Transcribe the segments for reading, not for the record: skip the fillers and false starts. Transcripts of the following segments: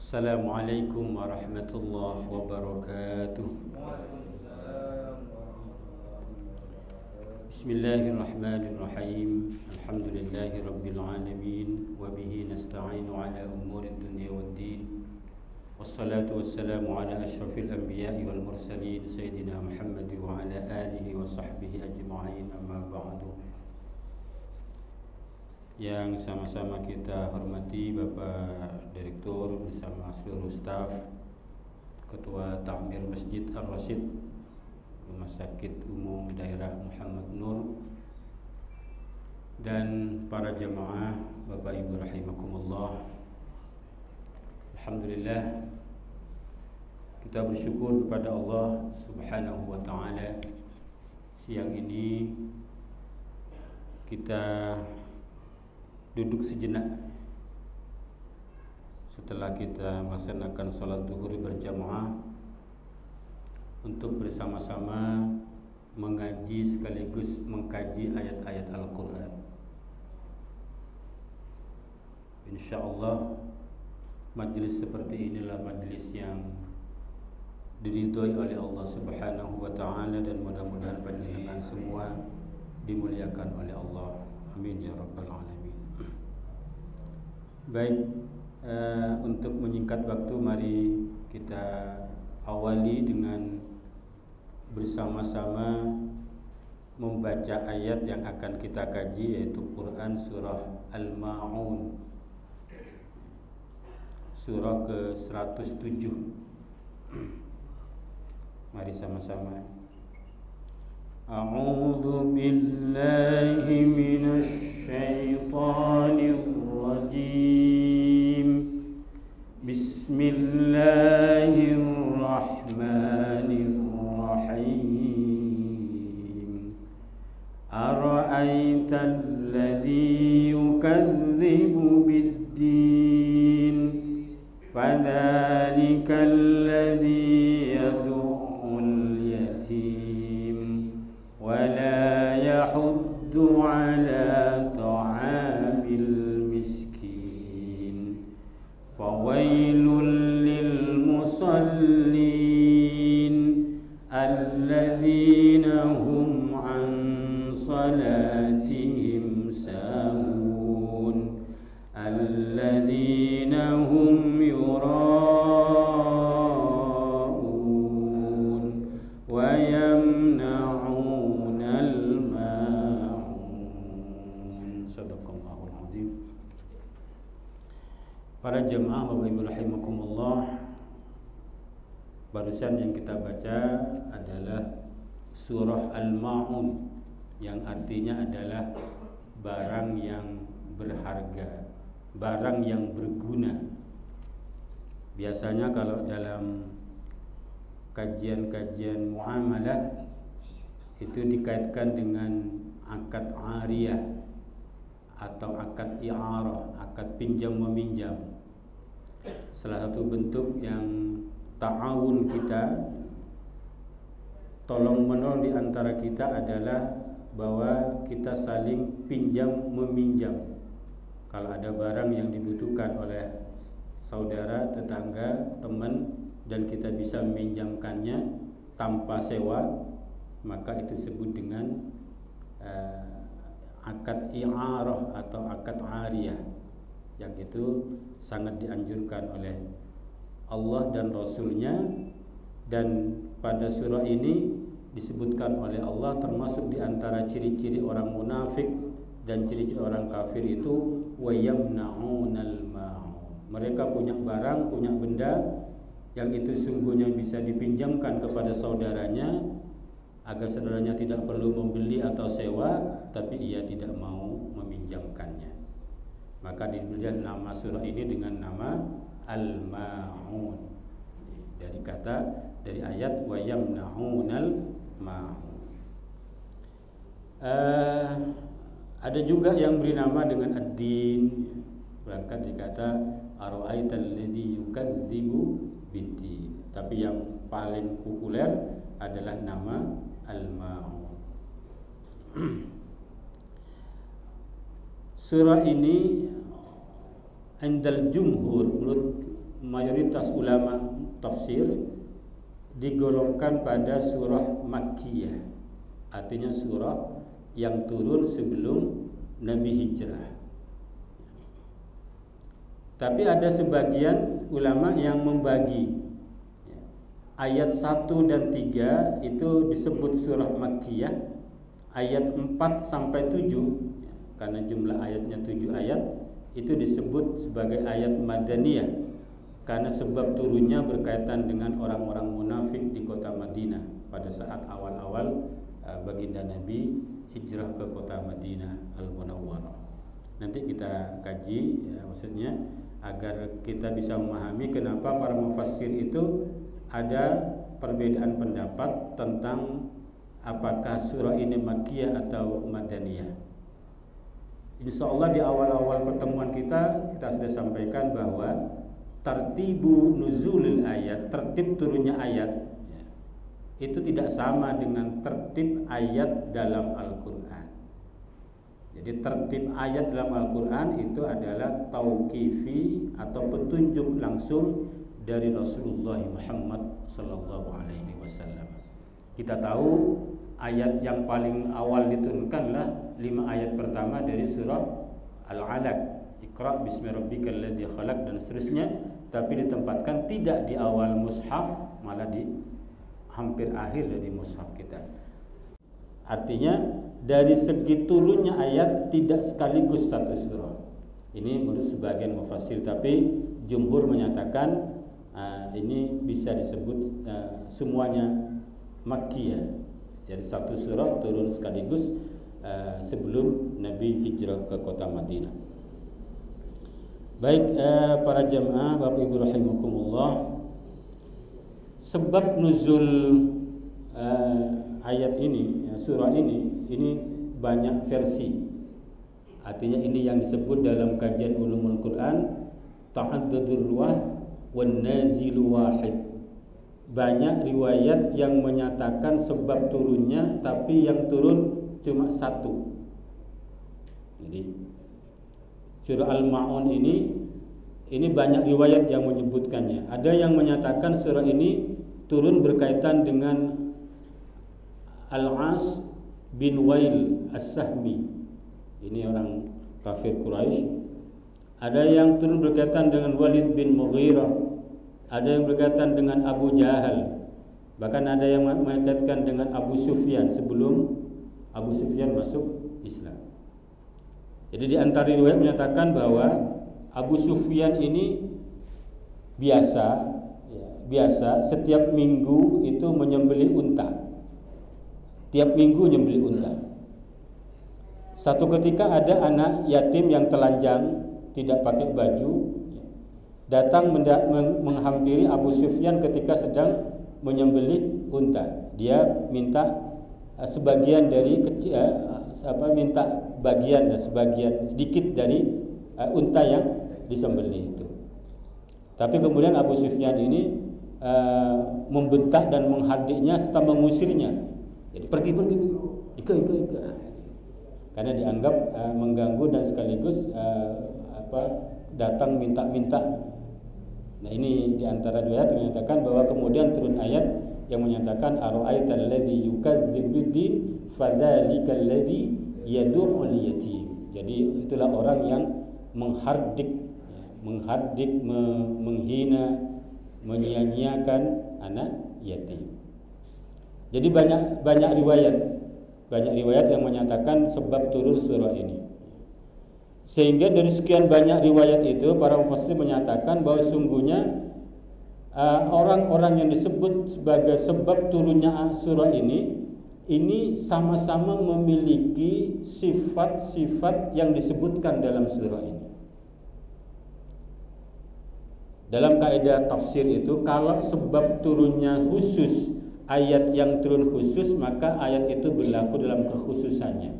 Assalamualaikum warahmatullahi wabarakatuh. Bismillahirrahmanirrahim. Alhamdulillahi rabbil alamin wa bihi nasta'inu ala umuri dunya waddin. Wassalatu wassalamu ala asyrafil anbiya'i wal mursalin sayyidina Muhammad wa ala alihi wa sahbihi ajma'in, amma ba'du. Yang sama-sama kita hormati Bapak Direktur bersama seluruh staf, Ketua Takmir Masjid Ar-Rasyid, Rumah Sakit Umum Daerah Muhammad Nur, dan para jemaah Bapak Ibu rahimakumullah. Alhamdulillah, kita bersyukur kepada Allah Subhanahu wa ta'ala. Siang ini kita duduk sejenak setelah kita melaksanakan salat zuhur berjamaah untuk bersama-sama mengaji sekaligus mengkaji ayat-ayat Al-Quran. InsyaAllah majlis seperti inilah majlis yang diridhoi oleh Allah Subhanahu wa ta'ala, dan mudah-mudahan panjenengan semua dimuliakan oleh Allah. Amin ya rabbal alamin. Baik, untuk menyingkat waktu, mari kita awali dengan bersama-sama membaca ayat yang akan kita kaji, yaitu Quran surah Al-Ma'un, surah ke-107. Mari sama-sama. A'udzu billahi minasy syaithanir rajim. Bismillahirrahmanirrahim. Ara'aital ladzi yukadzibu bid-din, fadzalikal ladzi yad'ul yatim wa la yahuddu 'ala ta'amil miskin, fawailul lil musallin alladzina hum 'an salatihim sahun alladzina hum yura'un wa yamna'unal ma'un. Shadaqallahul azim. Para jemaah Bapak Ibu rahimakumullah, barusan yang kita baca adalah surah Al-Ma'un, yang artinya adalah barang yang berharga, barang yang berguna. Biasanya kalau dalam kajian-kajian muamalah itu dikaitkan dengan akad ariyah atau akad i'arah, akad pinjam meminjam. Salah satu bentuk yang ta'awun kita, tolong menolong di antara kita, adalah bahwa kita saling pinjam meminjam. Kalau ada barang yang dibutuhkan oleh saudara, tetangga, teman, dan kita bisa meminjamkannya tanpa sewa, maka itu disebut dengan akad i'arah atau akad ariyah, yang itu sangat dianjurkan oleh Allah dan Rasulnya. Dan pada surah ini disebutkan oleh Allah, termasuk di antara ciri-ciri orang munafik dan ciri-ciri orang kafir itu wa yamna'unal ma'un. Mereka punya barang, punya benda yang itu sungguhnya bisa dipinjamkan kepada saudaranya agar saudaranya tidak perlu membeli atau sewa, tapi ia tidak mau meminjamkannya. Maka diberikan nama surah ini dengan nama Al-Ma'un, dari ayat wa yamna'unal ma'un. Ada juga yang beri nama dengan ad-din, berangkat dikata ara'aital ladzi yukadzibu bid-din, tapi yang paling populer adalah nama Al-Ma'un. Surah ini indal jumhur, menurut mayoritas ulama tafsir digolongkan pada surah Makkiyah, artinya surah yang turun sebelum Nabi hijrah. Tapi ada sebagian ulama yang membagi ayat 1 dan 3 itu disebut surah Makkiyah, ayat 4 sampai 7 karena jumlah ayatnya 7 ayat itu disebut sebagai ayat Madaniyah karena sebab turunnya berkaitan dengan orang-orang munafik di kota Madinah pada saat awal-awal baginda Nabi hijrah ke kota Madinah Al-Munawwarah. Nanti kita kaji ya, maksudnya agar kita bisa memahami kenapa para mufassir itu ada perbedaan pendapat tentang apakah surah ini Makkiyah atau Madaniyah. Insyaallah di awal-awal pertemuan kita sudah sampaikan bahwa tartibu nuzulil ayat, tertib turunnya ayat ya, itu tidak sama dengan tertib ayat dalam Al-Qur'an. Jadi tertib ayat dalam Al-Qur'an itu adalah tauqifi atau petunjuk langsung dari Rasulullah Muhammad sallallahu alaihi wasallam. Kita tahu ayat yang paling awal diturunkanlah 5 ayat pertama dari surah Al-Alaq, Iqra bismi rabbikal ladzi khalaq dan seterusnya, tapi ditempatkan tidak di awal mushaf, malah di hampir akhir dari mushaf kita. Artinya dari segi turunnya ayat tidak sekaligus satu surah. Ini menurut sebagian mufassir, tapi jumhur menyatakan ini bisa disebut semuanya Makkiyah. Jadi satu surah turun sekaligus sebelum Nabi hijrah ke kota Madinah. Baik para jamaah Bapak Ibu rahimakumullah, sebab nuzul ayat ini, surah ini banyak versi. Artinya ini yang disebut dalam kajian ulumul Quran ta'addudur ruwah wan nazilu wahid. Banyak riwayat yang menyatakan sebab turunnya, tapi yang turun cuma satu. Jadi surah Al-Ma'un ini banyak riwayat yang menyebutkannya. Ada yang menyatakan surah ini turun berkaitan dengan Al-As bin Wail As-Sahmi. Ini orang kafir Quraisy. Ada yang turun berkaitan dengan Walid bin Mughirah. Ada yang berkaitan dengan Abu Jahal. Bahkan ada yang mengaitkan dengan Abu Sufyan sebelum Abu Sufyan masuk Islam. Jadi di antara riwayat menyatakan bahwa Abu Sufyan ini biasa setiap minggu itu menyembelih unta. Tiap minggu menyembelih unta. Satu ketika ada anak yatim yang telanjang, tidak pakai baju, datang menghampiri Abu Sufyan ketika sedang menyembelih unta. Dia minta sebagian dari kecil, minta bagian dan sebagian sedikit dari unta yang disembelih itu. Tapi kemudian Abu Sufyan ini membentak dan menghardiknya serta mengusirnya. Jadi pergi, ikut. Karena dianggap mengganggu dan sekaligus datang minta. Nah ini diantara riwayat menyatakan bahwa kemudian turun ayat yang menyatakan ara'aital ladzi yukadzibu biddin fadzalikal ladzi yad'ul yatim. Jadi itulah orang yang menghardik, menghina, menyia-nyiakan anak yatim. Jadi banyak riwayat yang menyatakan sebab turun surah ini. Sehingga dari sekian banyak riwayat itu para mufassir menyatakan bahwa sungguhnya orang-orang yang disebut sebagai sebab turunnya surah ini sama-sama memiliki sifat-sifat yang disebutkan dalam surah ini. Dalam kaidah tafsir itu, kalau sebab turunnya khusus, ayat yang turun khusus, maka ayat itu berlaku dalam kekhususannya.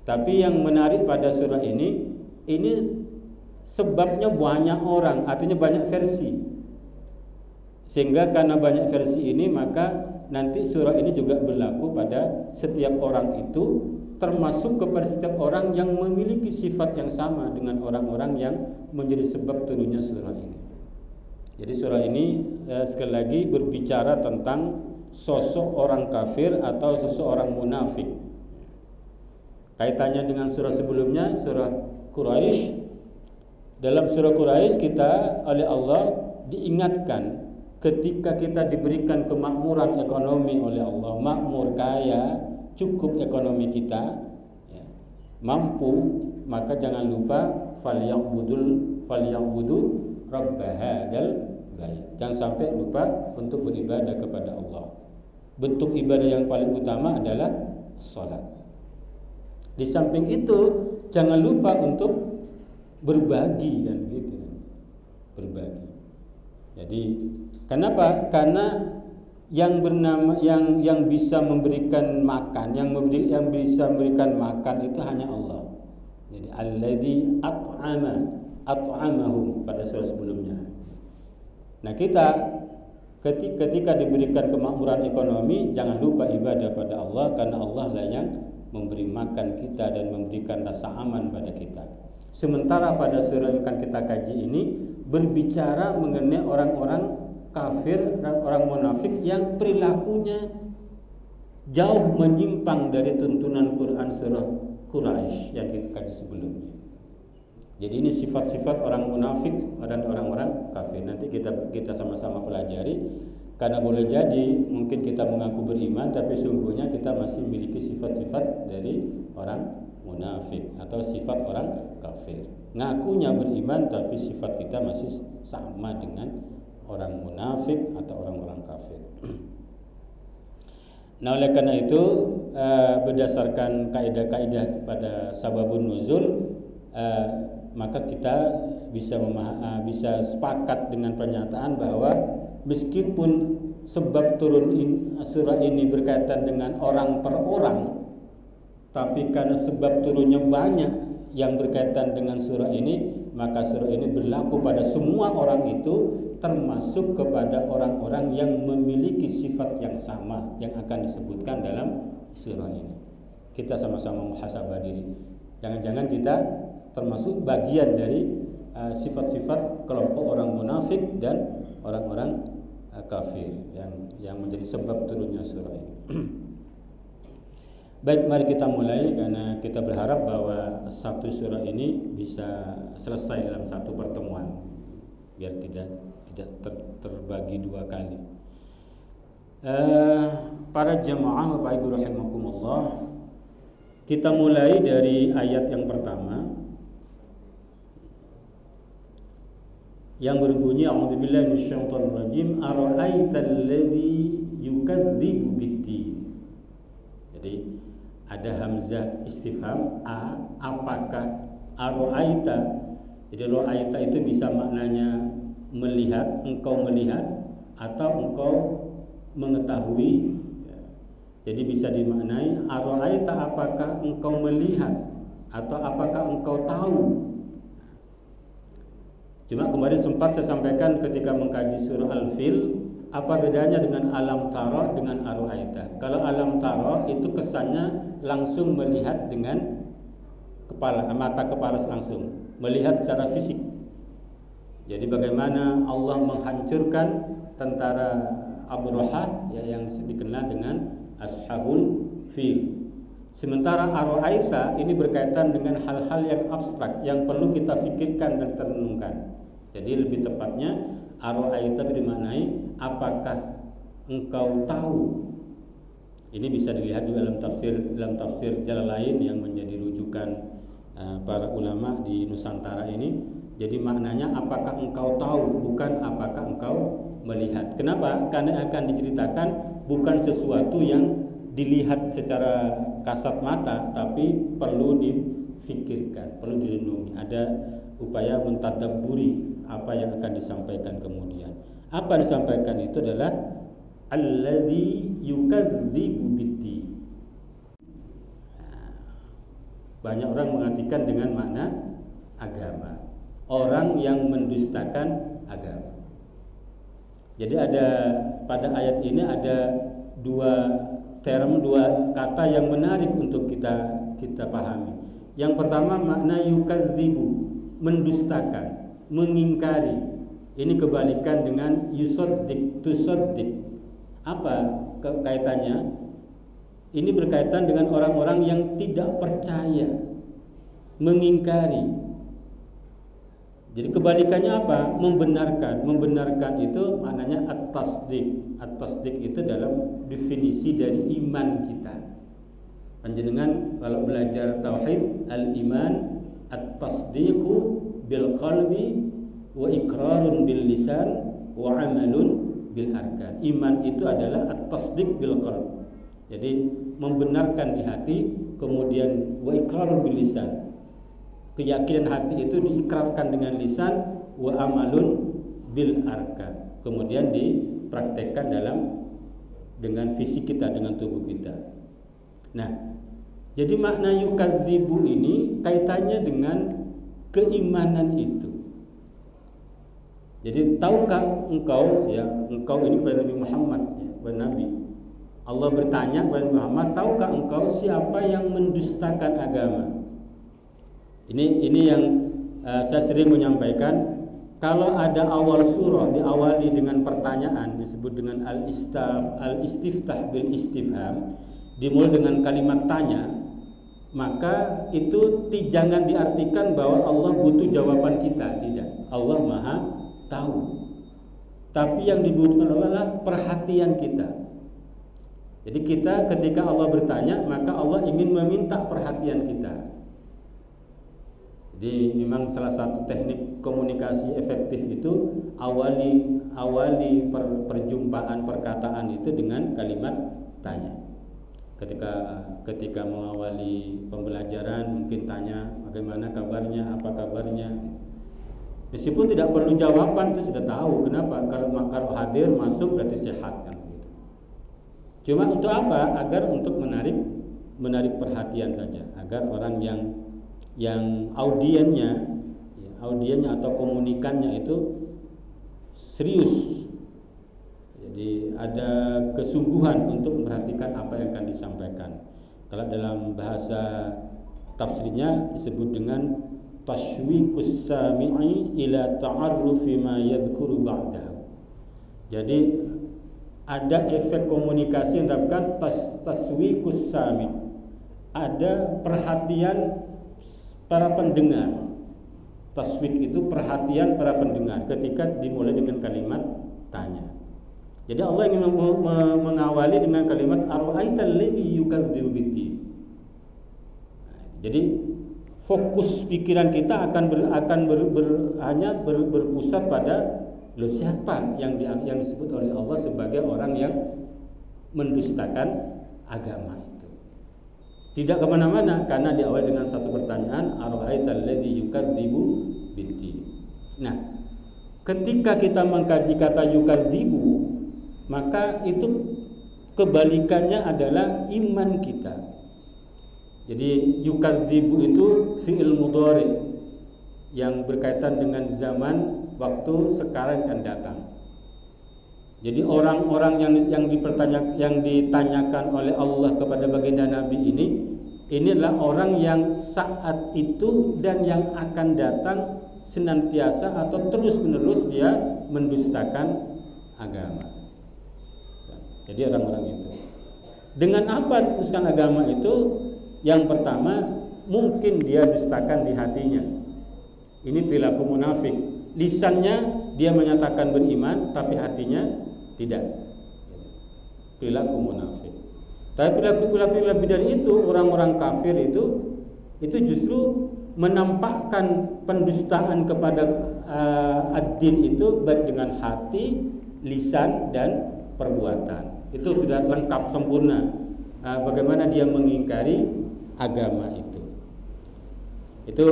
Tapi yang menarik pada surah ini sebabnya banyak orang, artinya banyak versi. Sehingga karena banyak versi ini, maka nanti surah ini juga berlaku pada setiap orang itu, termasuk kepada setiap orang yang memiliki sifat yang sama dengan orang-orang yang menjadi sebab turunnya surah ini. Jadi surah ini sekali lagi berbicara tentang sosok orang kafir atau seseorang munafik. Kaitannya dengan surah sebelumnya, surah Quraisy. Dalam surah Quraisy kita oleh Allah diingatkan ketika kita diberikan kemakmuran ekonomi oleh Allah, makmur, kaya, cukup ekonomi kita, ya, mampu, maka jangan lupa falyabudu rabb hadzal bait. Jangan sampai lupa untuk beribadah kepada Allah. Bentuk ibadah yang paling utama adalah salat. Di samping itu jangan lupa untuk berbagi, kan gitu. Berbagi. Jadi kenapa? Karena yang bernama yang bisa memberikan makan, yang bisa memberikan makan itu hanya Allah. Jadi alladzi at'amahum pada surah sebelumnya. Nah, kita ketika diberikan kemakmuran ekonomi, jangan lupa ibadah pada Allah, karena Allah lah yang memberi makan kita dan memberikan rasa aman pada kita. Sementara pada surah yang akan kita kaji ini berbicara mengenai orang-orang kafir dan orang munafik yang perilakunya jauh menyimpang dari tuntunan Quran surah Quraisy yang kita kaji sebelumnya. Jadi ini sifat-sifat orang munafik dan orang-orang kafir. Nanti kita sama-sama pelajari, karena boleh jadi mungkin kita mengaku beriman tapi sungguhnya kita masih memiliki sifat-sifat dari orang munafik atau sifat orang kafir. Ngakunya beriman tapi sifat kita masih sama dengan orang munafik atau orang-orang kafir. Nah, oleh karena itu berdasarkan kaidah-kaidah pada sababun nuzul, maka kita bisa sepakat dengan pernyataan bahwa meskipun sebab turun surah ini berkaitan dengan orang per orang, tapi karena sebab turunnya banyak yang berkaitan dengan surah ini, maka surah ini berlaku pada semua orang itu, termasuk kepada orang-orang yang memiliki sifat yang sama yang akan disebutkan dalam surah ini. Kita sama-sama muhasabah diri. Jangan-jangan kita termasuk bagian dari sifat-sifat kelompok orang munafik dan orang-orang kafir yang menjadi sebab turunnya surah ini. Baik, mari kita mulai, karena kita berharap bahwa satu surah ini bisa selesai dalam satu pertemuan, biar tidak terbagi dua kali. Para jamaah Bapak Ibu rahimakumullah, kita mulai dari ayat yang pertama yang berbunyi a'udzubillahi minasyaitonir rajim ara'aital ladzi yukadzibu biddin. Jadi ada hamzah istifham apakah, ara'aita. Jadi ra'aita itu bisa maknanya melihat, engkau melihat, atau engkau mengetahui. Jadi bisa dimaknai ara'aita, apakah engkau melihat atau apakah engkau tahu. Cuma kemarin sempat saya sampaikan ketika mengkaji surah Al-Fil, apa bedanya dengan alam tara dengan ara'aita. Kalau alam tara itu kesannya langsung melihat dengan mata kepala langsung, melihat secara fisik. Jadi bagaimana Allah menghancurkan tentara Abrahah yang dikenal dengan Ashabul Fil. Sementara ara'aita ini berkaitan dengan hal-hal yang abstrak yang perlu kita pikirkan dan renungkan. Jadi lebih tepatnya ara'aita itu dimaknai apakah engkau tahu. Ini bisa dilihat juga dalam tafsir Jalalain yang menjadi rujukan para ulama di Nusantara ini. Jadi maknanya apakah engkau tahu, bukan apakah engkau melihat. Kenapa? Karena akan diceritakan bukan sesuatu yang dilihat secara kasat mata, tapi perlu difikirkan, perlu direnungi. Ada upaya mentadabburi apa yang akan disampaikan kemudian. Apa yang disampaikan itu adalah alladzi yukadzibu biddin. Banyak orang mengartikan dengan makna agama. Orang yang mendustakan agama. Jadi ada pada ayat ini ada dua kata yang menarik untuk kita pahami. Yang pertama makna yukadzibu, mendustakan, mengingkari. Ini kebalikan dengan yusaddiq, tusaddiq. Apa kaitannya? Ini berkaitan dengan orang-orang yang tidak percaya, mengingkari. Jadi kebalikannya apa? Membenarkan. Membenarkan itu maknanya at-tasdiq. At-tasdiq itu dalam definisi dari iman kita. Panjenengan kalau belajar tauhid, al-iman at-tasdiqu bil qalbi wa iqrarun bil lisan wa amalun bil arkan. Iman itu adalah at-tasdiq bil qalb. Jadi membenarkan di hati, kemudian wa iqrarun bil lisan. Keyakinan hati itu diikrarkan dengan lisan, wa amalun bil arkan. Kemudian dipraktekkan dengan fisik kita, dengan tubuh kita. Nah, jadi makna yukadzibu ini kaitannya dengan keimanan itu. Jadi tahukah engkau, ya, engkau ini kepada Nabi Muhammad, ya, kepada Nabi. Allah bertanya kepada Muhammad, tahukah engkau siapa yang mendustakan agama? Ini yang saya sering menyampaikan. Kalau ada awal surah diawali dengan pertanyaan, disebut dengan al-istiftah bil istifham, dimulai dengan kalimat tanya, maka itu jangan diartikan bahwa Allah butuh jawaban kita. Tidak, Allah Maha tahu. Tapi yang dibutuhkan adalah perhatian kita. Jadi kita ketika Allah bertanya, maka Allah ingin meminta perhatian kita. Jadi memang salah satu teknik komunikasi efektif itu awali perjumpaan perkataan itu dengan kalimat tanya. Ketika mengawali pembelajaran mungkin tanya bagaimana kabarnya, apa kabarnya. Meskipun tidak perlu jawaban, itu sudah tahu. Kenapa? Kalau hadir masuk berarti sehat kan gitu. Cuma untuk apa? Agar untuk menarik perhatian saja, agar orang yang audiennya atau komunikannya itu serius. Jadi ada kesungguhan untuk memperhatikan apa yang akan disampaikan. Kalau dalam bahasa tafsirnya disebut dengan tashwiqus sami'i ila ta'arrufi ma yadhkuru ba'dahu. Jadi ada efek komunikasi yang dapatkan tashwiqus sami'. Ada perhatian para pendengar. Taswik itu perhatian para pendengar ketika dimulai dengan kalimat tanya. Jadi Allah ingin mengawali dengan kalimat ara'aital ladzi yukadzibu biddin. Jadi fokus pikiran kita akan berpusat pada siapa yang disebut oleh Allah sebagai orang yang mendustakan agama itu. Tidak kemana-mana karena diawali dengan satu pertanyaan, ara'aital ladzi yukadzibu biddin. Nah, ketika kita mengkaji kata yukadzibu, maka itu kebalikannya adalah iman kita. Jadi yukadzibu itu fi'il mudhari yang berkaitan dengan zaman, waktu, sekarang akan datang. Jadi orang-orang yang ditanyakan oleh Allah kepada baginda Nabi ini adalah orang yang saat itu dan yang akan datang senantiasa atau terus-menerus dia mendustakan agama. Jadi orang-orang itu. Dengan apa mendustakan agama itu? Yang pertama, mungkin dia dustakan di hatinya. Ini perilaku munafik. Lisannya dia menyatakan beriman, tapi hatinya tidak. Perilaku munafik. Tapi perilaku lebih dari itu, orang-orang kafir itu justru menampakkan pendustaan kepada ad-din itu baik dengan hati, lisan dan perbuatan. Itu sudah lengkap sempurna. Bagaimana dia mengingkari agama itu. Itu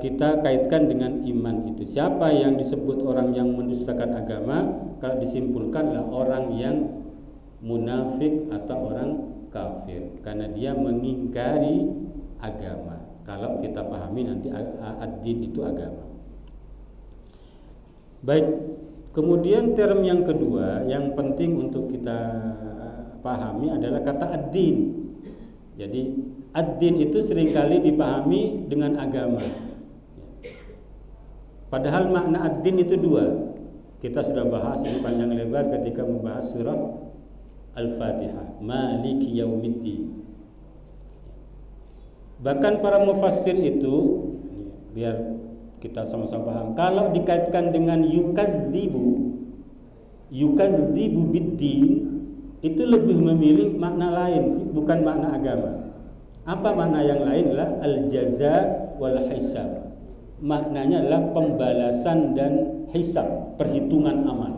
kita kaitkan dengan iman itu. Siapa yang disebut orang yang mendustakan agama? Kalau disimpulkan adalah orang yang munafik atau orang kafir, karena dia mengingkari agama. Kalau kita pahami nanti ad-din itu agama. Baik, kemudian term yang kedua yang penting untuk kita pahami adalah kata ad-din. Jadi ad-din itu seringkali dipahami dengan agama. Padahal makna ad-din itu dua. Kita sudah bahas ini panjang lebar ketika membahas surah Al-Fatihah, Maliki Yaumiddin. Bahkan para mufassir itu, biar kita sama-sama paham, kalau dikaitkan dengan yukadzibu biddin, itu lebih memilih makna lain, bukan makna agama. Apa makna yang lain? Adalah al-jaza wal hisab. Maknanya adalah pembalasan dan hisab, perhitungan amal.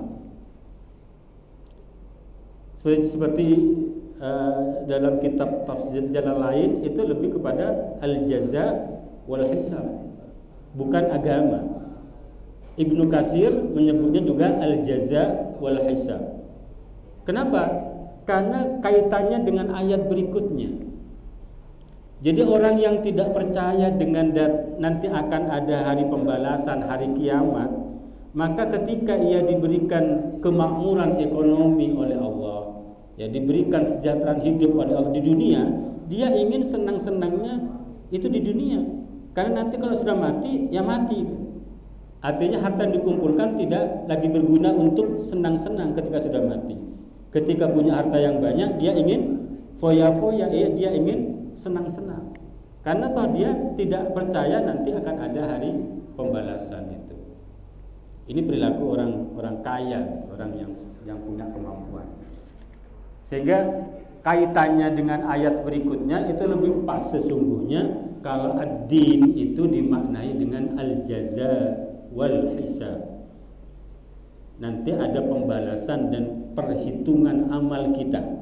Seperti dalam kitab tafsir Jalalain itu lebih kepada al-jaza wal hisab, bukan agama. Ibnu Katsir menyebutnya juga al-jaza wal hisab. Kenapa? Karena kaitannya dengan ayat berikutnya. Jadi orang yang tidak percaya dengan nanti akan ada hari pembalasan, hari kiamat, maka ketika ia diberikan kemakmuran ekonomi oleh Allah, ya diberikan kesejahteraan hidup oleh Allah di dunia, dia ingin senang-senangnya itu di dunia. Karena nanti kalau sudah mati, ya mati. Artinya harta yang dikumpulkan tidak lagi berguna untuk senang-senang ketika sudah mati. Ketika punya harta yang banyak, dia ingin foya-foya, dia ingin senang-senang. Karena toh dia tidak percaya nanti akan ada hari pembalasan itu. Ini perilaku orang kaya, orang yang punya kemampuan. Sehingga kaitannya dengan ayat berikutnya itu lebih pas sesungguhnya kalau ad-din itu dimaknai dengan al-jaza wal hisab. Nanti ada pembalasan dan perhitungan amal kita.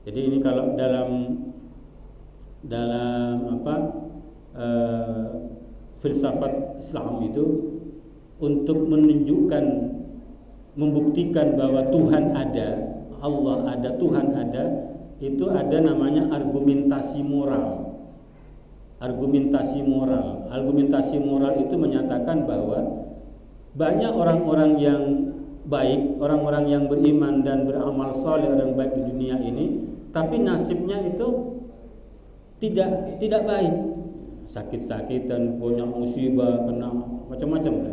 Jadi ini kalau dalam filsafat Islam itu untuk menunjukkan, membuktikan bahwa Tuhan ada, Allah ada, Tuhan ada, itu ada namanya argumentasi moral. Argumentasi moral itu menyatakan bahwa banyak orang-orang yang baik, orang-orang yang beriman dan beramal saleh, orang baik di dunia ini, tapi nasibnya itu tidak baik, sakit-sakitan, punya musibah, kena macam-macam.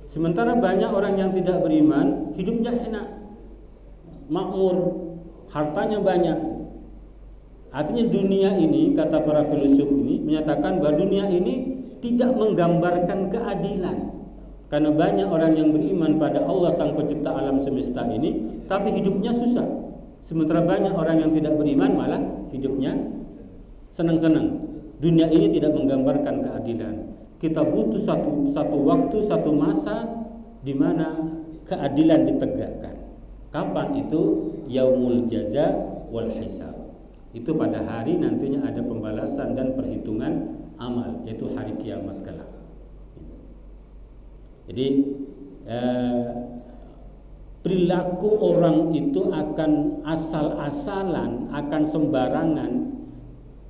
Sementara banyak orang yang tidak beriman, hidupnya enak, makmur, hartanya banyak. Artinya dunia ini, kata para filsuf ini menyatakan bahwa dunia ini tidak menggambarkan keadilan. Karena banyak orang yang beriman pada Allah sang pencipta alam semesta ini, tapi hidupnya susah. Sementara banyak orang yang tidak beriman malah hidupnya senang-senang. Dunia ini tidak menggambarkan keadilan. Kita butuh satu waktu, satu masa di mana keadilan ditegakkan. Kapan itu? Yaumul jaza wal hisab. Itu pada hari nantinya ada pembalasan dan perhitungan amal, yaitu hari kiamat kelak. Jadi perilaku orang itu akan asal-asalan, akan sembarangan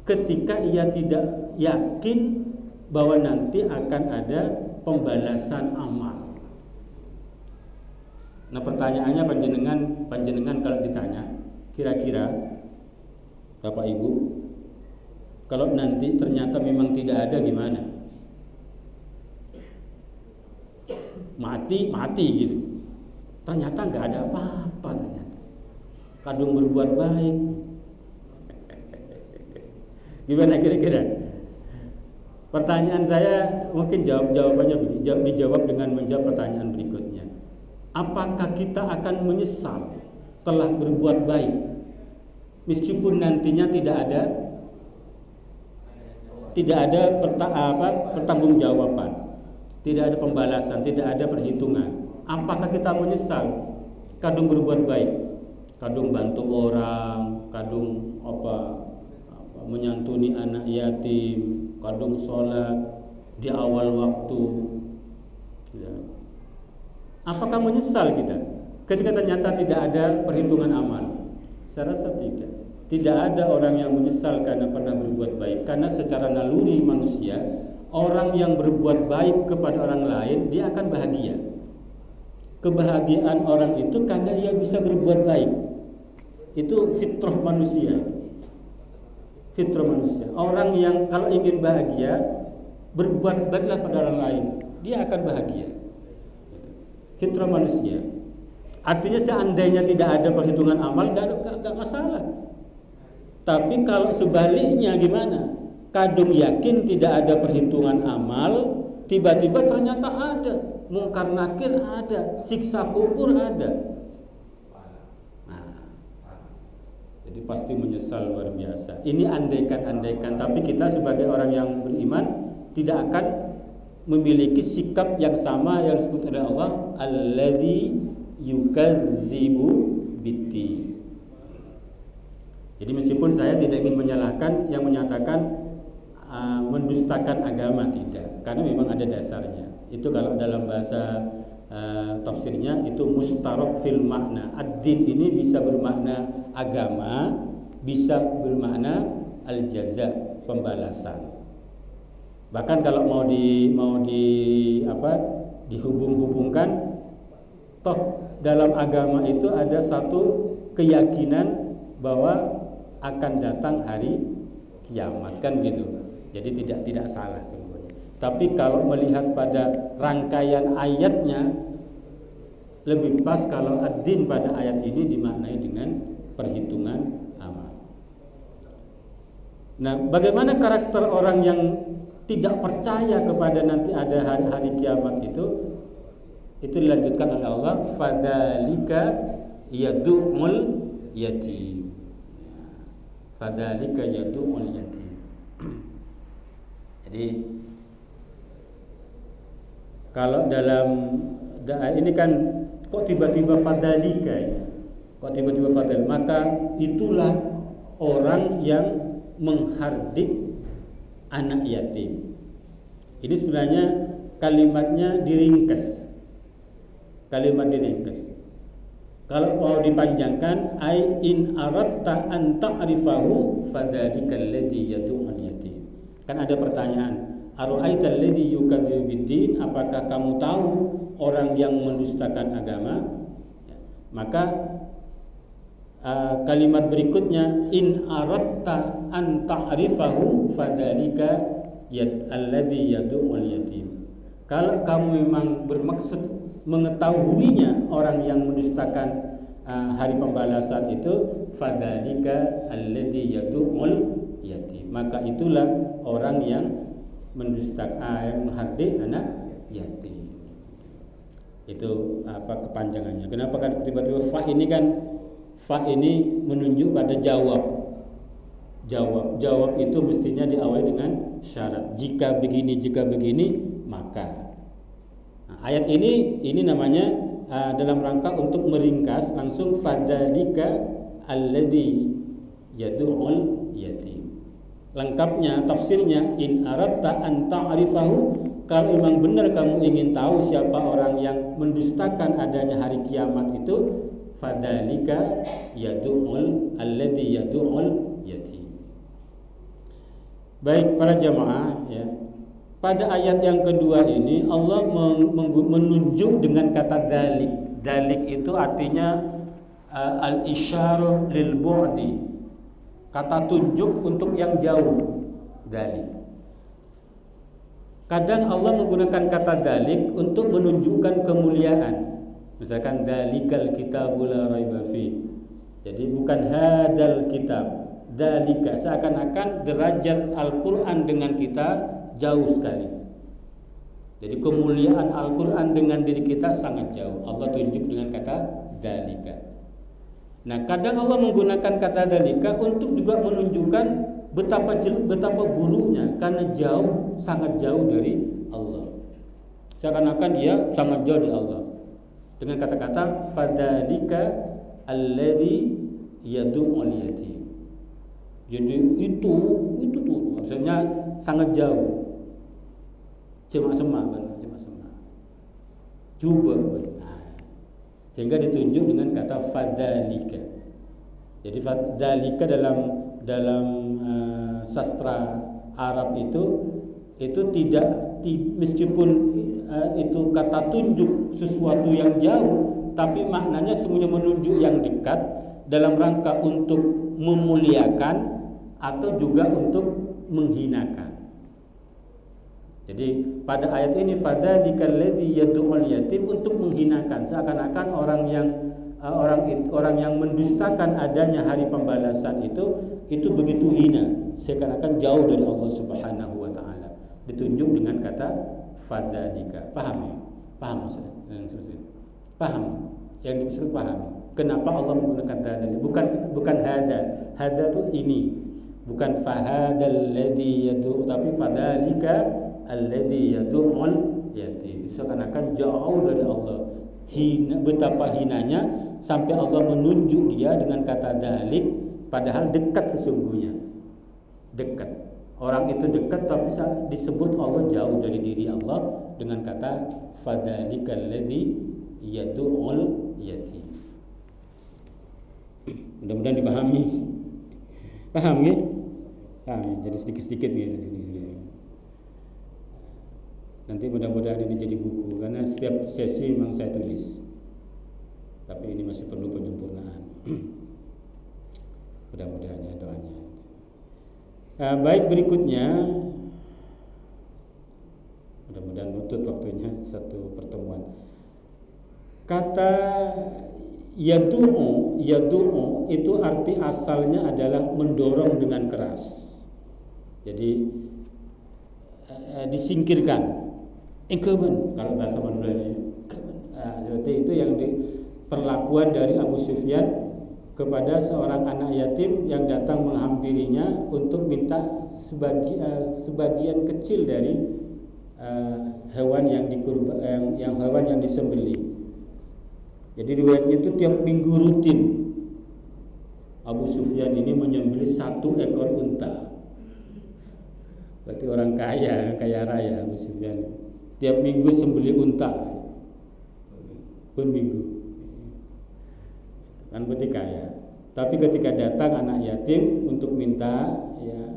ketika ia tidak yakin bahwa nanti akan ada pembalasan amal. Nah, pertanyaannya panjenengan kalau ditanya, kira-kira Bapak Ibu, kalau nanti ternyata memang tidak ada gimana? Mati gitu. Ternyata nggak ada apa-apa ternyata. Kadung berbuat baik. Gimana kira-kira? Pertanyaan saya mungkin jawabannya begini, dijawab dengan menjawab pertanyaan berikutnya. Apakah kita akan menyesal telah berbuat baik meskipun nantinya tidak ada pertanggungjawaban, tidak ada pembalasan, tidak ada perhitungan? Apakah kita menyesal kadung berbuat baik, kadung bantu orang, kadung menyantuni anak yatim, kadung sholat di awal waktu, ya. Apakah menyesal kita ketika ternyata tidak ada perhitungan amal? Saya rasa tidak. Tidak ada orang yang menyesal karena pernah berbuat baik, karena secara naluri manusia, orang yang berbuat baik kepada orang lain dia akan bahagia. Kebahagiaan orang itu karena dia bisa berbuat baik. Itu fitrah manusia. Fitrah manusia. Orang yang kalau ingin bahagia, berbuat baiklah pada orang lain, dia akan bahagia. Fitrah manusia. Artinya seandainya tidak ada perhitungan amal, nggak masalah. Tapi kalau sebaliknya gimana? Kadung yakin tidak ada perhitungan amal, tiba-tiba ternyata ada, mungkar nakir ada, siksa kubur ada. Jadi pasti menyesal luar biasa. Ini andaikan, tapi kita sebagai orang yang beriman tidak akan memiliki sikap yang sama yang disebut oleh Allah, alladzi yukadzibu biddin. Jadi meskipun saya tidak ingin menyalahkan yang menyatakan mendustakan agama, tidak, karena memang ada dasarnya. Itu kalau dalam bahasa tafsirnya itu mustarok fil makna. Ad-din ini bisa bermakna agama, bisa bermakna al-jaza, pembalasan. Bahkan kalau mau dihubung-hubungkan, toh dalam agama itu ada satu keyakinan bahwa akan datang hari kiamat, kan gitu. Jadi tidak salah sebenarnya. Tapi kalau melihat pada rangkaian ayatnya, lebih pas kalau ad-din pada ayat ini dimaknai dengan perhitungan amal. Nah, bagaimana karakter orang yang tidak percaya kepada nanti ada hari-hari kiamat itu dilanjutkan oleh Allah, fadzalika yad'ul yatim. Fadzalika yad'ul yatim. Jadi kalau dalam ini kan kok tiba-tiba fadzalika ya? Kok tiba-tiba fadzal? Maka itulah orang yang menghardik anak yatim. Ini sebenarnya kalimatnya diringkas. Kalimat diringkas. Kalau mau dipanjangkan, ai in aratta an ta'rifahu fadzalika alladzi yad'ul yatim. Kan ada pertanyaan, ara'aital ladzi yukadzibu biddin, apakah kamu tahu orang yang mendustakan agama? Maka kalimat berikutnya, in aratta an ta'rifahu fadzalika alladzi yad'ul yatim. Kalau kamu memang bermaksud mengetahuinya orang yang mendustakan hari pembalasan itu, fadzalika alladzi yad'ul yatim, maka itulah orang yang mendustakan, yang menghardik anak yatim. Itu apa kepanjangannya? Kenapa kan tiba-tiba fa ini kan, fa ini menunjuk pada jawab. Jawab itu mestinya diawali dengan syarat. Jika begini, maka. Nah, ayat ini namanya dalam rangka untuk meringkas langsung, fadzalika alladzi yad'ul yatim. Lengkapnya tafsirnya, in aratta an ta'rifahu, kalau memang benar kamu ingin tahu siapa orang yang mendustakan adanya hari kiamat itu, fadzalika yad'ul alladzi yad'ul yatim. Baik para jamaah ya. Pada ayat yang kedua ini Allah menunjuk dengan kata dalik. Dalik itu artinya al-isyarah lil bu'di. Kata tunjuk untuk yang jauh. Dalik. Kadang Allah menggunakan kata dalik untuk menunjukkan kemuliaan. Misalkan dalikal kitabul la raiba fi. Jadi bukan hadal kitab. Dalika, seakan-akan derajat Al-Quran dengan kita jauh sekali. Jadi kemuliaan Al-Quran dengan diri kita sangat jauh. Allah tunjuk dengan kata dalika. Nah, kadang Allah menggunakan kata dalika untuk juga menunjukkan betapa buruknya, karena jauh, sangat jauh dari Allah. Seakan-akan dia sangat jauh dari Allah. Dengan kata-kata fadzalika alladzi yad'ul yatim. Jadi itu tuh maksudnya sangat jauh, cemak-semak, coba, sehingga ditunjuk dengan kata fadzalika. Jadi fadzalika dalam sastra Arab itu tidak meskipun itu kata tunjuk sesuatu yang jauh, tapi maknanya semuanya menunjuk yang dekat dalam rangka untuk memuliakan atau juga untuk menghinakan. Jadi pada ayat ini fadzalika alladzi yad'ul yatim untuk menghinakan, seakan-akan orang yang mendustakan adanya hari pembalasan itu begitu hina, seakan-akan jauh dari Allah Subhanahu wa taala. Ditunjuk dengan kata fadzalika. Paham ya? Paham maksudnya? Paham? Yang dimaksud paham. Kenapa Allah menggunakan dzalik? Bukan hada. Hada itu ini. Bukan fahadal ladzi yad'u, tapi fadzalika alladzi yad'ul yatim. Seakan-akan jauh dari Allah. Betapa hinanya sampai Allah menunjuk dia dengan kata dzalik, padahal dekat sesungguhnya. Dekat. Orang itu dekat tapi disebut Allah jauh dari diri Allah dengan kata fadzalika alladzi yad'ul yatim. Mudah-mudahan dipahami. Paham ya? Paham. Jadi sedikit-sedikit gitu. Nanti mudah-mudahan ini jadi buku, karena setiap sesi memang saya tulis. Tapi ini masih perlu penyempurnaan. Mudah-mudahan ya doanya. Baik, berikutnya, mudah-mudahan nutut waktunya satu pertemuan. Kata yadu'u itu arti asalnya adalah mendorong dengan keras. Jadi disingkirkan. Engkemen kalau bahasa Maduranya. Seperti itu yang perlakuan dari Abu Sufyan kepada seorang anak yatim yang datang menghampirinya untuk minta sebagian kecil dari hewan yang disembelih. Jadi riwayatnya itu tiap minggu rutin Abu Sufyan ini menyembelih 1 ekor unta. Berarti orang kaya raya Abu Sufyan. Tiap minggu sembelih unta. Per minggu. Kan berarti kaya. Tapi ketika datang anak yatim untuk minta ya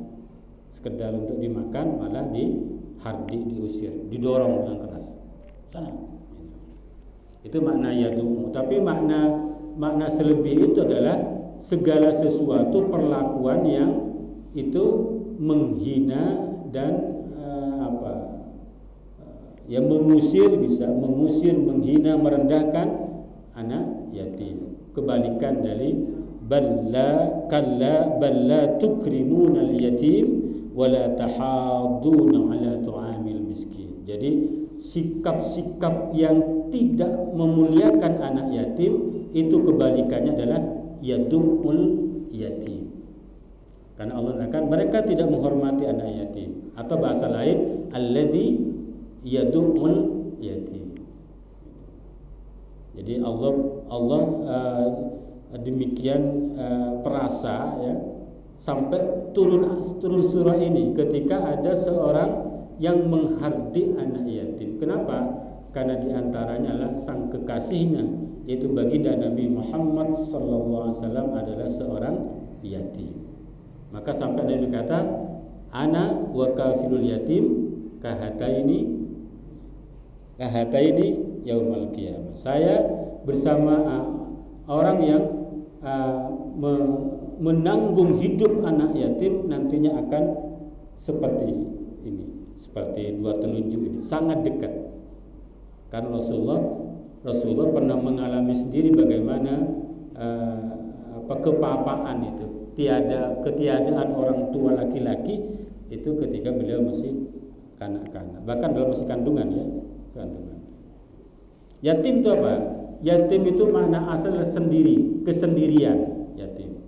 sekedar untuk dimakan, malah diusir, didorong dengan keras. Sana. Itu makna yadu. Tapi makna selebih itu adalah segala sesuatu perlakuan yang itu menghina dan yang mengusir, menghina, merendahkan anak yatim. Kebalikan dari balla tukrimunal yatim wala tahadduna ala tu'amil miskin. Jadi sikap-sikap yang tidak memuliakan anak yatim itu kebalikannya adalah yadul yatim. Karena Allah akan mereka tidak menghormati anak yatim, atau bahasa lain alladzi yadul yatim. Jadi Allah demikian perasa ya sampai turun surah ini ketika ada seorang yang menghardik anak yatim. Kenapa? Karena diantaranya adalah sang kekasihnya, yaitu baginda Nabi Muhammad SAW adalah seorang yatim. Maka sampai Nabi kata, ana wa kafilul yatim kahataini yaumal qiyamah. Saya bersama orang yang menanggung hidup anak yatim nantinya akan seperti ini, seperti dua telunjuk ini, sangat dekat. Karena Rasulullah pernah mengalami sendiri bagaimana kepapaan itu, ketiadaan orang tua laki-laki itu ketika beliau masih kanak-kanak, bahkan dalam masih kandungan ya. Yatim itu apa? Yatim itu makna asal sendiri, kesendirian yatim.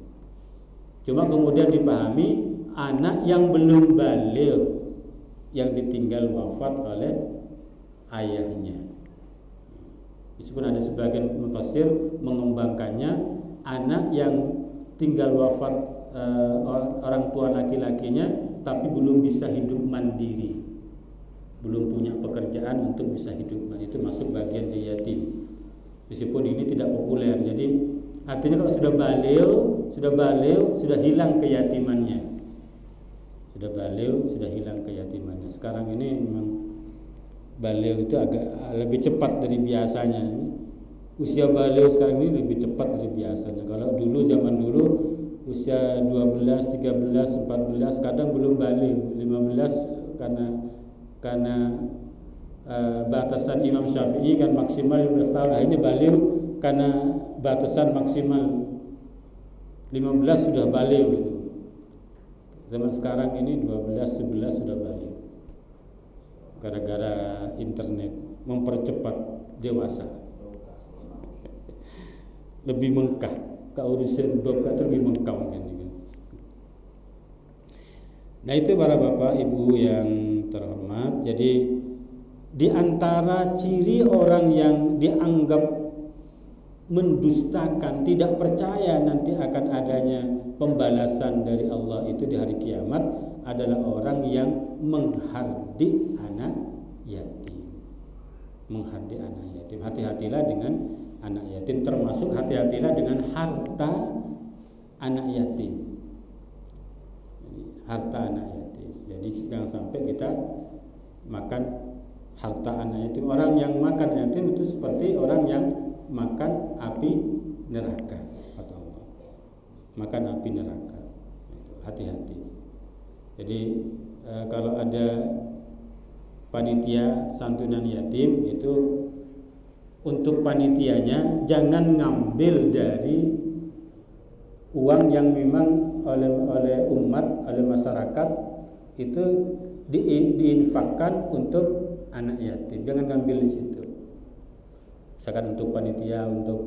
Cuma kemudian dipahami anak yang belum baligh yang ditinggal wafat oleh ayahnya. Meskipun ada sebagian mufassir mengembangkannya anak yang tinggal wafat orang tua laki-lakinya tapi belum bisa hidup mandiri, belum punya pekerjaan untuk bisa hidup, itu masuk bagian dari yatim. Meskipun ini tidak populer, jadi artinya kalau sudah balighh, sudah hilang keyatimannya. Sekarang ini memang balighh itu agak lebih cepat dari biasanya. Usia balighh sekarang ini lebih cepat dari biasanya. Kalau dulu, zaman dulu usia 12, 13, 14 kadang belum balighh, 15 karena karena batasan Imam Syafi'i kan maksimal 15 tahun. Nah, ini baliغ karena batasan maksimal 15 sudah baliغ gitu. Zaman sekarang ini 12, 11 sudah baliغ. Gara-gara internet mempercepat dewasa. Lebih mengkah, keurusan bab lebih mengkah mungkin. Nah, itu para bapak ibu yang terhormat. Jadi di antara ciri orang yang dianggap mendustakan, tidak percaya nanti akan adanya pembalasan dari Allah itu di hari kiamat adalah orang yang menghardik anak yatim. Menghardik anak yatim. Hati-hatilah dengan anak yatim, termasuk hati-hatilah dengan harta anak yatim. Harta anak yatim. Jadi jangan sampai kita makan harta anak yatim. Orang yang makan yatim itu seperti orang yang makan api neraka, kata Allah. Makan api neraka. Hati-hati. Jadi kalau ada panitia santunan yatim itu untuk panitianya jangan ngambil dari uang yang memang oleh umat, oleh masyarakat itu diinfakkan untuk anak yatim. Jangan ngambil di situ. Misalkan untuk panitia, untuk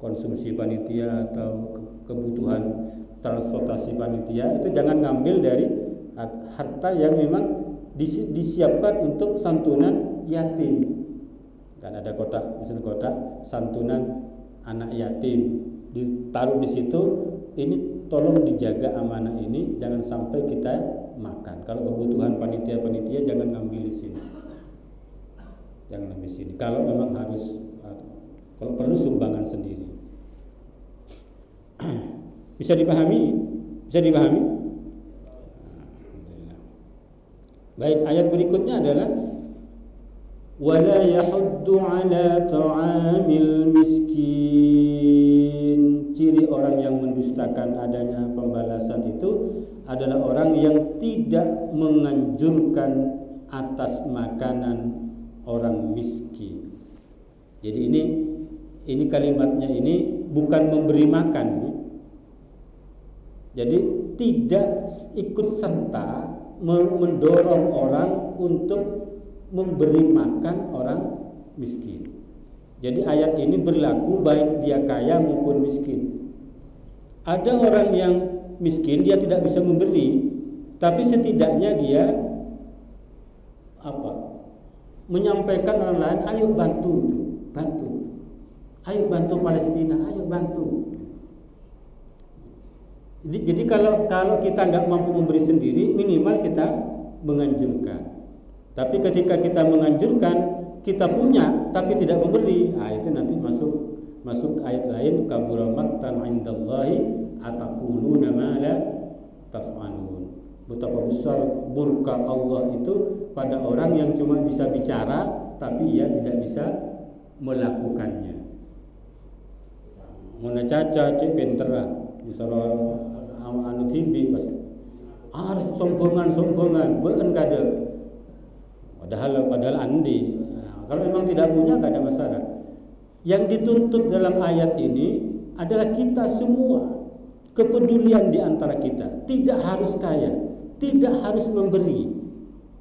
konsumsi panitia atau kebutuhan transportasi panitia, itu jangan ngambil dari harta yang memang disiapkan untuk santunan yatim. Dan ada kotak, misalnya kotak santunan anak yatim, ditaruh di situ. Ini tolong dijaga amanah ini, jangan sampai kita makan. Kalau kebutuhan panitia jangan ngambil di sini. Jangan ngambil di sini. Kalau memang harus, kalau perlu sumbangan sendiri. Bisa dipahami? Bisa dipahami? Baik, ayat berikutnya adalah wala yahuddu ala ta'amil miskin. Ciri orang yang mendustakan adanya pembalasan itu adalah orang yang tidak menganjurkan atas makanan orang miskin. Jadi ini kalimatnya ini bukan memberi makan. Jadi tidak ikut serta mendorong orang untuk memberi makan orang miskin. Jadi ayat ini berlaku baik dia kaya maupun miskin. Ada orang yang miskin, dia tidak bisa memberi, tapi setidaknya dia menyampaikan orang lain, ayo bantu. Ayo bantu Palestina, ayo bantu. Jadi kalau kita nggak mampu memberi sendiri, minimal kita menganjurkan. Tapi ketika kita menganjurkan, kita punya tapi tidak memberi, itu nanti masuk ayat lain, kabura maqtan 'indallahi ataquluna ma la taf'alun. Betapa besar murka Allah itu pada orang yang cuma bisa bicara tapi ia tidak bisa melakukannya. Mun caca cek pinter lah, misalnya anu tibi pas harus sombongan beun kade. Padahal andi. Kalau memang tidak punya enggak ada masalah. Yang dituntut dalam ayat ini adalah kita semua, kepedulian di antara kita. Tidak harus kaya, tidak harus memberi,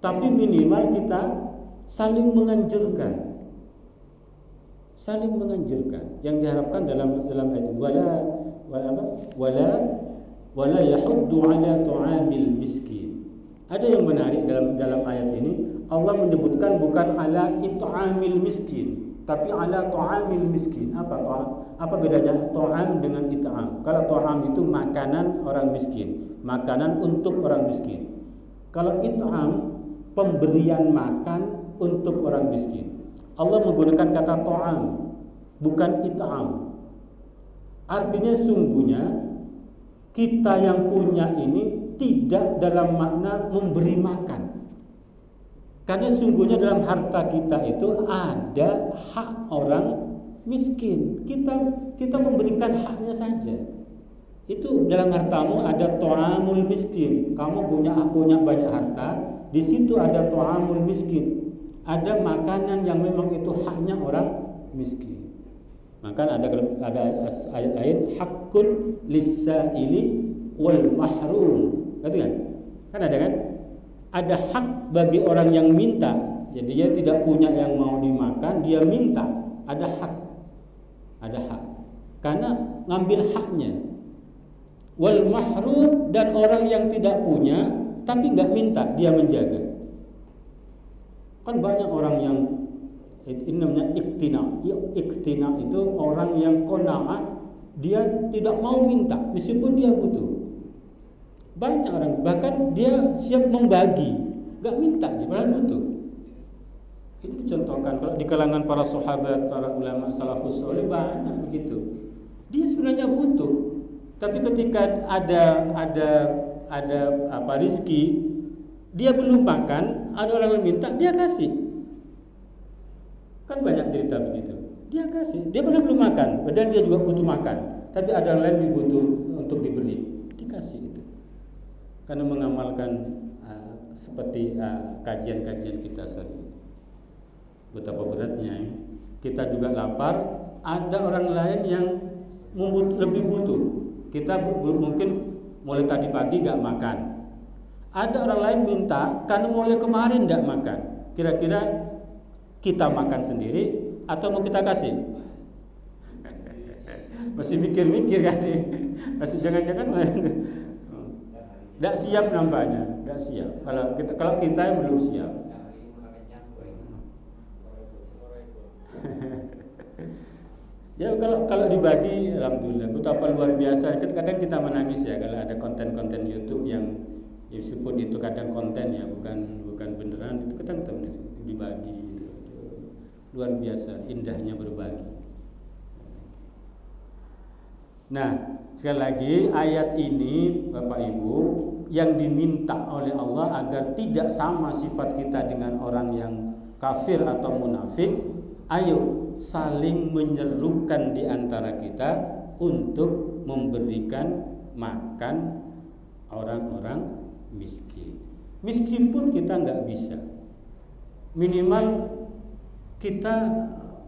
tapi minimal kita saling menganjurkan. Saling menganjurkan. Yang diharapkan dalam ayat wala yahuddu ala ta'amil miskin. Ada yang menarik dalam ayat ini. Allah menyebutkan bukan ala it'amil miskin, tapi ala ta'amil miskin. Apa bedanya ta'am dengan it'am? Kalau ta'am itu makanan orang miskin, makanan untuk orang miskin. Kalau it'am, pemberian makan untuk orang miskin. Allah menggunakan kata ta'am, bukan it'am. Artinya sungguhnya kita yang punya ini tidak dalam makna memberi makan. Karena sungguhnya dalam harta kita itu ada hak orang miskin. Kita memberikan haknya saja. Itu dalam hartamu ada ta'amul miskin. Kamu punya banyak harta, di situ ada ta'amul miskin. Ada makanan yang memang itu haknya orang miskin. Maka ada ayat lain, haqqun lis-sa'ili wal mahrum. Gitu kan? Kan ada kan? Ada hak bagi orang yang minta. Jadi dia tidak punya yang mau dimakan, dia minta. Ada hak. Ada hak. Karena ngambil haknya. Wal mahrum, dan orang yang tidak punya tapi nggak minta, dia menjaga. Kan banyak orang yang ini namanya iktina. Iktina itu orang yang qanaah, dia tidak mau minta meskipun dia butuh. Banyak orang, bahkan dia siap membagi, nggak minta, dia malah butuh. Itu dicontohkan kalau di kalangan para sahabat, para ulama salafus saleh banyak begitu. Dia sebenarnya butuh. Tapi ketika ada rizki, dia belum makan, ada orang yang minta, dia kasih. Kan banyak cerita begitu. Dia kasih, dia belum makan, padahal dia juga butuh makan. Tapi ada orang lain yang butuh untuk diberi, dikasih itu. Karena mengamalkan seperti kajian-kajian kita sering. Betapa beratnya. Kita juga lapar, ada orang lain yang lebih butuh. Kita mungkin mulai tadi pagi gak makan. Ada orang lain minta karena mulai kemarin gak makan. Kira-kira kita makan sendiri atau mau kita kasih? Masih mikir-mikir kan? Masih jangan-jangan gak siap nampaknya, gak siap. Kalau kita belum siap. Ya kalau dibagi, alhamdulillah, betapa luar biasa. Kadang kita menangis ya kalau ada konten-konten YouTube yang meskipun itu kadang konten ya, bukan beneran, itu kadang kita menangis, dibagi gitu. Luar biasa indahnya berbagi. Nah, sekali lagi ayat ini Bapak Ibu yang diminta oleh Allah agar tidak sama sifat kita dengan orang yang kafir atau munafik. Ayo saling menyerukan di antara kita untuk memberikan makan orang-orang miskin. Miskin pun kita nggak bisa. Minimal kita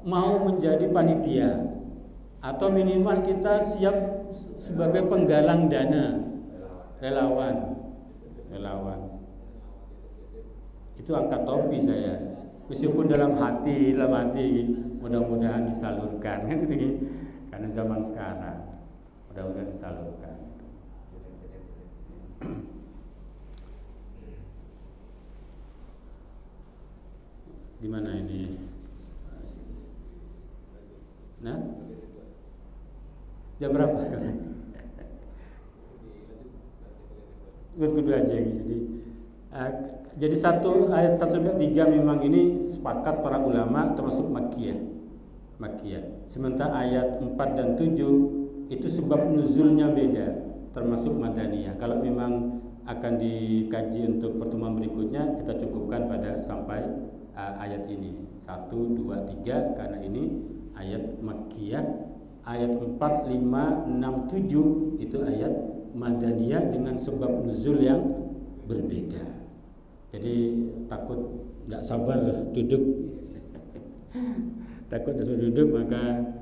mau menjadi panitia, atau minimal kita siap sebagai penggalang dana, relawan. Itu angkat topi saya. Meskipun dalam hati mudah-mudahan disalurkan kan gitu. Karena zaman sekarang mudah-mudahan disalurkan. Gimana ini? Nah, jam berapa sekarang? Kedua aja jadi ayat 1-3 memang ini sepakat para ulama termasuk Makkiyah. Sementara ayat 4 dan 7 itu sebab nuzulnya beda, termasuk Madaniyah. Kalau memang akan dikaji untuk pertemuan berikutnya, kita cukupkan pada sampai ayat ini 1, 2, 3 karena ini ayat Makkiyah. Ayat 4, 5, 6, 7 itu ayat Madaniyah dengan sebab nuzul yang berbeda. Jadi takut nggak sabar duduk, maka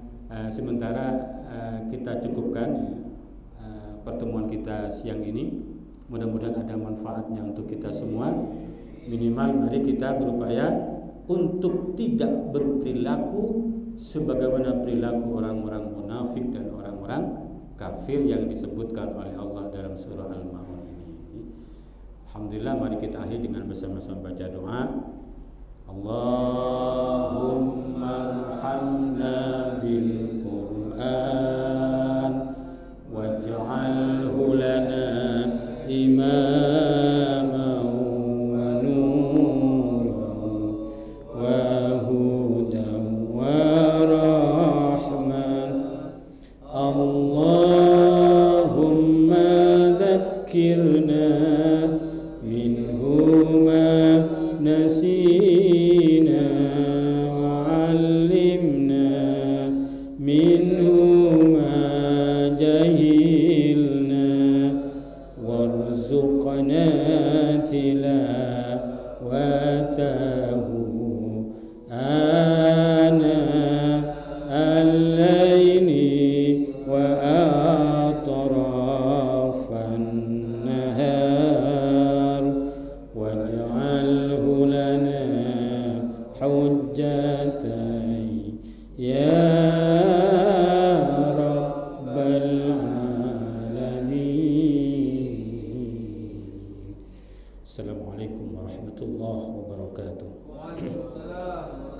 sementara kita cukupkan pertemuan kita siang ini. Mudah-mudahan ada manfaatnya untuk kita semua. Minimal mari kita berupaya untuk tidak berperilaku sebagaimana perilaku orang-orang munafik dan orang-orang kafir yang disebutkan oleh Allah dalam surah Al-Maun ini. Alhamdulillah, mari kita akhiri dengan bersama-sama baca doa. Allahumma arhamna bil Qur'an waj'alhu lana imaman wa nuran wa hudan wa rahman. Allahumma dhakkirna minhu ma nasina آناء الليل وأطراف النهار واجعله لنا حجة يا رب العالمين. Assalamualaikum warahmatullahi wabarakatuh. Waalaikumsalam.